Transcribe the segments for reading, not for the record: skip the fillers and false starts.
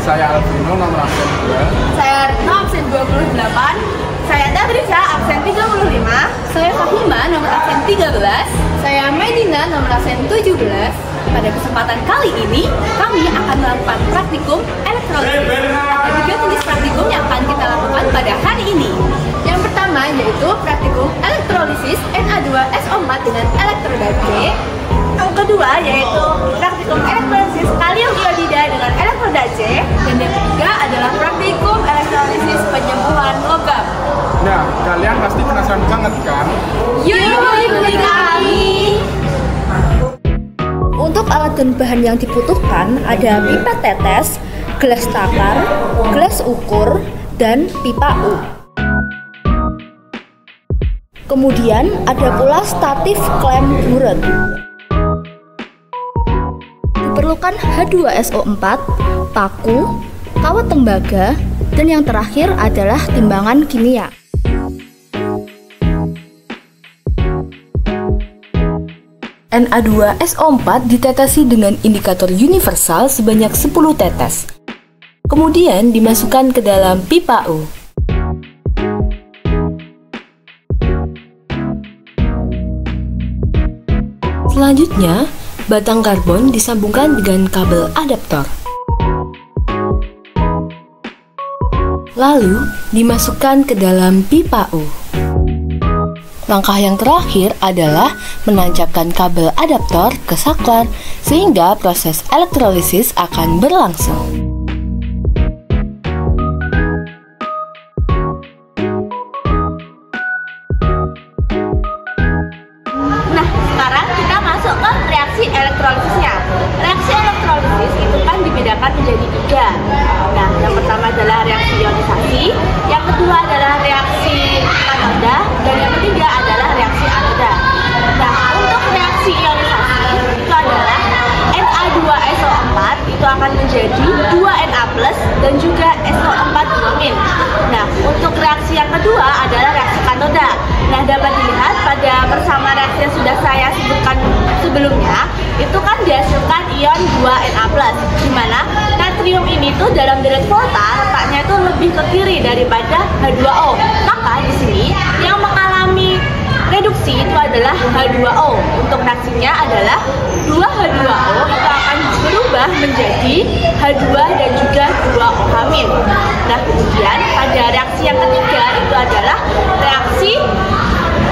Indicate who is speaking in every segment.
Speaker 1: Saya Alvino, nomor absen 2.
Speaker 2: Saya Retno, absen 28. Saya Tadrisa, absen 35.
Speaker 3: Saya Fahima, nomor absen 13.
Speaker 2: Saya Medina, nomor absen 17.
Speaker 3: Pada kesempatan kali ini, kami akan melakukan praktikum elektrolisis. Ada 3 jenis praktikum yang akan kita lakukan pada hari ini.
Speaker 2: Yang pertama yaitu praktikum elektrolisis Na2SO4 dengan elektroda C. Yang kedua yaitu praktikum elektrolisis kalium iodida dengan elektroda C.
Speaker 3: Dan yang ketiga adalah praktikum elektrolisis penyembuhan logam.
Speaker 1: Nah, kalian pasti penasaran banget kan?
Speaker 2: Yuk ikuti kami!
Speaker 4: Untuk alat dan bahan yang dibutuhkan ada pipa tetes, gelas takar, gelas ukur, dan pipa U. Kemudian ada pula statif klem buret. Diperlukan H2SO4, paku, kawat tembaga, dan yang terakhir adalah timbangan kimia.
Speaker 5: Na2SO4 ditetesi dengan indikator universal sebanyak 10 tetes. Kemudian dimasukkan ke dalam pipa U. Selanjutnya, batang karbon disambungkan dengan kabel adaptor. Lalu, dimasukkan ke dalam pipa U. Langkah yang terakhir adalah menancapkan kabel adaptor ke saklar sehingga proses elektrolisis akan berlangsung.
Speaker 2: Nah, sekarang kita masuk ke reaksi elektrolisisnya. Reaksi elektrolisis itu kan dibedakan menjadi 3. Nah, yang pertama adalah reaksi ionisasi, yang kedua adalah reaksi katoda, dan yang ketiga adalah reaksi anoda. Nah, untuk reaksi ionisasi itu adalah Na2SO4 itu akan menjadi 2Na+ dan juga SO4 2-. Nah, untuk reaksi yang kedua adalah reaksi katoda. Nah, dapat dilihat pada bersama reaksi yang sudah saya sebutkan sebelumnya, itu kan dihasilkan ion 2Na+, di mana natrium ini tuh dalam derajat volta letaknya itu lebih ke kiri daripada H2O. Maka di sini yang mengalami reduksi itu adalah H2O. Untuk reaksinya adalah 2H2O itu akan berubah menjadi H2 dan juga 2OH-. Nah, kemudian pada reaksi yang ketiga itu adalah reaksi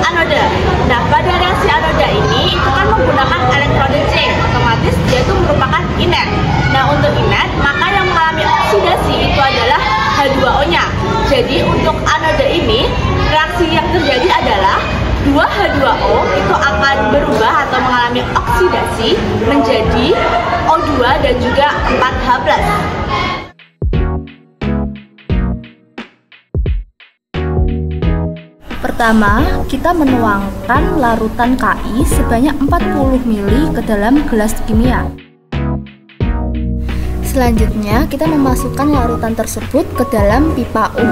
Speaker 2: anoda. Nah, pada reaksi anoda ini itu kan menggunakan elektroda C, otomatis dia itu merupakan inert. Nah, untuk inert maka yang mengalami oksidasi itu adalah H2O-nya. Jadi untuk anoda ini reaksi yang terjadi adalah 2H2O itu akan berubah atau mengalami oksidasi menjadi O2 dan juga 4H+.
Speaker 4: Pertama, kita menuangkan larutan Ki sebanyak 40 ml ke dalam gelas kimia. Selanjutnya, kita memasukkan larutan tersebut ke dalam pipa U.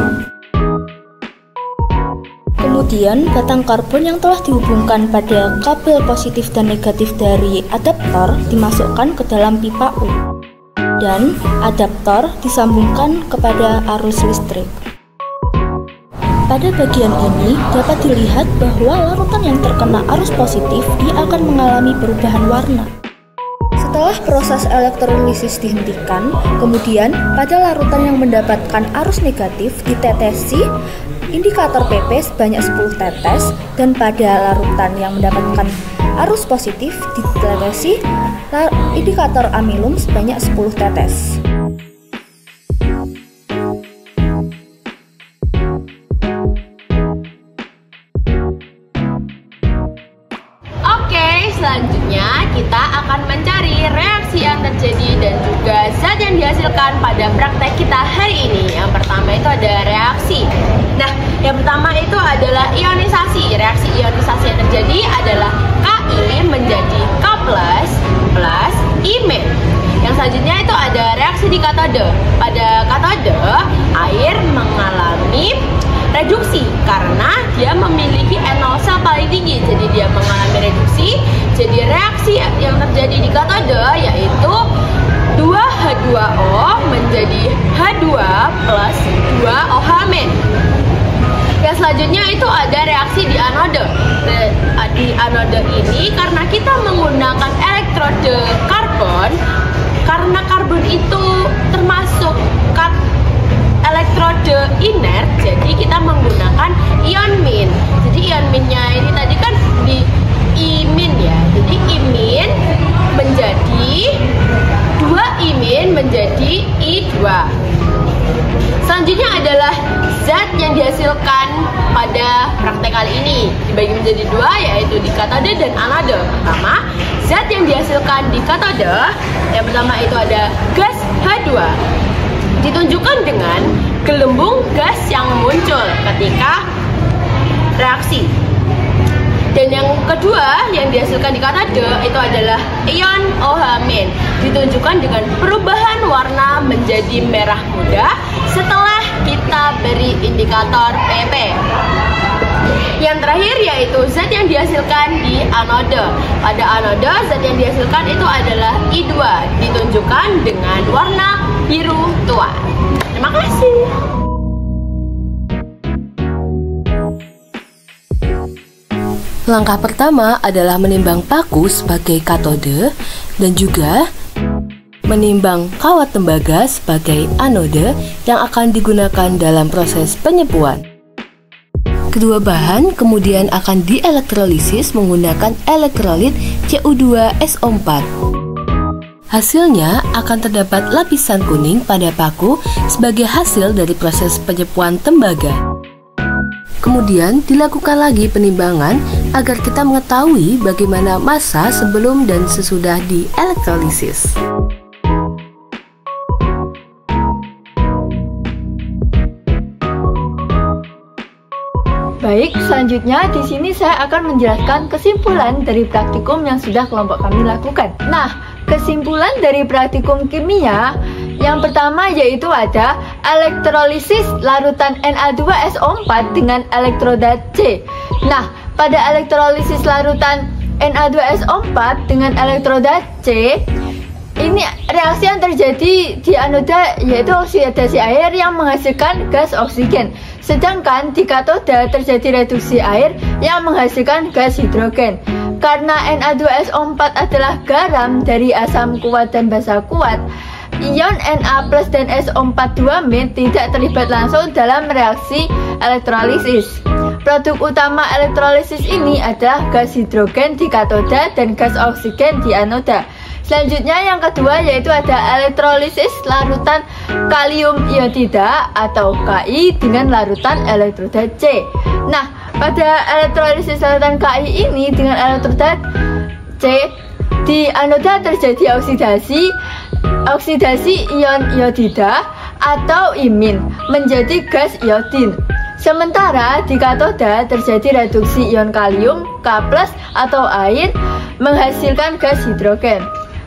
Speaker 4: Kemudian, batang karbon yang telah dihubungkan pada kabel positif dan negatif dari adaptor dimasukkan ke dalam pipa U. Dan adaptor disambungkan kepada arus listrik. Pada bagian ini dapat dilihat bahwa larutan yang terkena arus positif dia akan mengalami perubahan warna. Setelah proses elektrolisis dihentikan, kemudian pada larutan yang mendapatkan arus negatif ditetesi indikator PP sebanyak 10 tetes, dan pada larutan yang mendapatkan arus positif ditetesi indikator amilum sebanyak 10 tetes.
Speaker 2: Selanjutnya kita akan mencari reaksi yang terjadi dan juga zat yang dihasilkan pada praktek kita hari ini. Yang pertama itu ada reaksi. Nah, yang pertama itu adalah ionisasi. Reaksi ionisasi yang terjadi adalah Ki menjadi K+ plus I-. Yang selanjutnya itu ada reaksi di katode. Pada katode, air mengalami reduksi karena dia memiliki NO cell paling tinggi, jadi dia mengalami reduksi. Jadi reaksi yang terjadi di katode yaitu 2H2 H2O menjadi H2 plus 2OH-. Yang selanjutnya itu ada reaksi di anode. Di anode ini karena kita menggunakan elektrode karbon, karena karbon itu termasuk elektrode inert, jadi kita menggunakan ion min. Jadi ion minnya ini tadi kan di imin ya. Jadi imin menjadi 2 imin menjadi I2. Selanjutnya adalah zat yang dihasilkan pada praktek kali ini dibagi menjadi 2, yaitu di katode dan anode. Pertama, zat yang dihasilkan di katode, yang pertama itu ada gas H2, ditunjukkan dengan gelembung gas yang muncul ketika reaksi. Dan yang kedua yang dihasilkan di katode itu adalah ion OH-, ditunjukkan dengan perubahan warna menjadi merah muda setelah kita beri indikator PP. Yang terakhir yaitu zat yang dihasilkan di anode. Pada anode zat yang dihasilkan itu adalah I2, ditunjukkan dengan warna biru tua. Terima kasih.
Speaker 5: Langkah pertama adalah menimbang paku sebagai katode dan juga menimbang kawat tembaga sebagai anode yang akan digunakan dalam proses penyepuan. Kedua bahan kemudian akan dielektrolisis menggunakan elektrolit Cu2SO4. Hasilnya akan terdapat lapisan kuning pada paku sebagai hasil dari proses penyepuan tembaga. Kemudian dilakukan lagi penimbangan agar kita mengetahui bagaimana massa sebelum dan sesudah dielektrolisis.
Speaker 6: Baik, selanjutnya di sini saya akan menjelaskan kesimpulan dari praktikum yang sudah kelompok kami lakukan. Nah, kesimpulan dari praktikum kimia yang pertama yaitu ada elektrolisis larutan Na2SO4 dengan elektroda C. Nah, pada elektrolisis larutan Na2SO4 dengan elektroda C, ini reaksi yang terjadi di anoda yaitu oksidasi air yang menghasilkan gas oksigen. Sedangkan di katoda terjadi reduksi air yang menghasilkan gas hidrogen. Karena Na2SO4 adalah garam dari asam kuat dan basa kuat, ion Na plus dan SO42- tidak terlibat langsung dalam reaksi elektrolisis. Produk utama elektrolisis ini adalah gas hidrogen di katoda dan gas oksigen di anoda. Selanjutnya yang kedua yaitu ada elektrolisis larutan kalium iodida atau Ki dengan larutan elektroda C. Nah, pada elektrolisis larutan Ki ini dengan elektroda C, di anoda terjadi oksidasi ion iodida atau imin menjadi gas iodin. Sementara di katoda terjadi reduksi ion kalium K+ atau air menghasilkan gas hidrogen.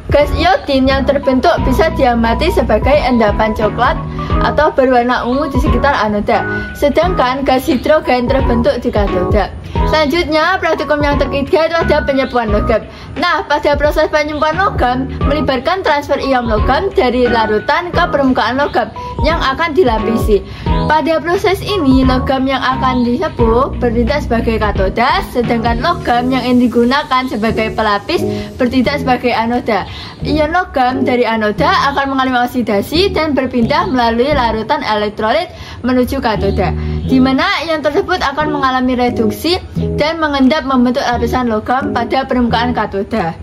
Speaker 6: Gas iodin yang terbentuk bisa diamati sebagai endapan coklat atau berwarna ungu di sekitar anoda. Sedangkan gas hidrogen terbentuk di katoda. Selanjutnya, praktikum yang ketiga itu ada penyepuan logam. Nah, pada proses penyepuan logam melibatkan transfer ion logam dari larutan ke permukaan logam yang akan dilapisi. Pada proses ini, logam yang akan disepuh bertindak sebagai katoda, sedangkan logam yang digunakan sebagai pelapis bertindak sebagai anoda. Ion logam dari anoda akan mengalami oksidasi dan berpindah melalui larutan elektrolit menuju katoda, di mana ion tersebut akan mengalami reduksi dan mengendap membentuk lapisan logam pada permukaan katoda.